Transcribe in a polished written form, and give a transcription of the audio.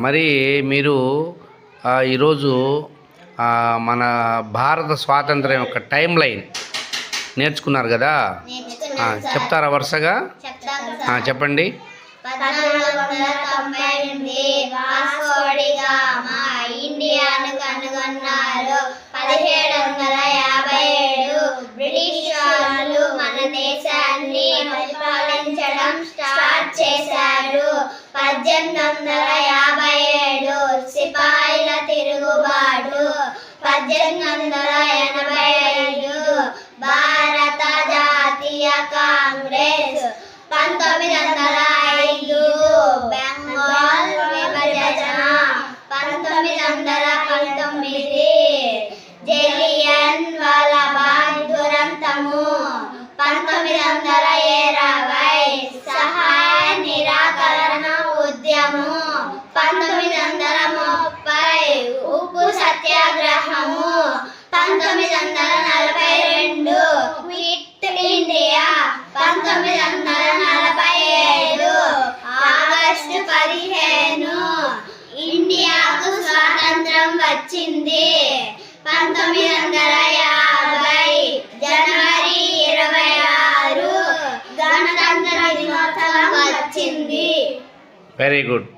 మరి మీరు ఈరోజు మన భారత స్వాతంత్రం యొక్క టైం లైన్ నేర్చుకున్నారు కదా, చెప్తారా వరుసగా? చెప్పండి. 1498 వాస్కో డి గామా ఇండియాను కనుగొన్నారు. 1757 బ్రిటిష్ వాళ్ళు మన దేశాన్ని పరిపాలించడం స్టార్ట్ చేశారు. 1857 సిపాయిల తిరుగుబాటు. 1885 భారత జాతీయ కాంగ్రెస్. 1905 బెంగాల్ విభజన. 1919 జలియన్ వాలాబాగ్ దురంతము. 1920 సహాయ నిరాకరణ ఉద్యమం. 1930 ఉప్పు సత్యాగ్రహము. 1942 క్విట్ ఇండియా. 1947 ఆగస్టు 15 ఇండియాకు స్వాతంత్రం వచ్చింది. 1950 జనవరి 26 గణతంత్ర దినోత్సవం వచ్చింది. Very good.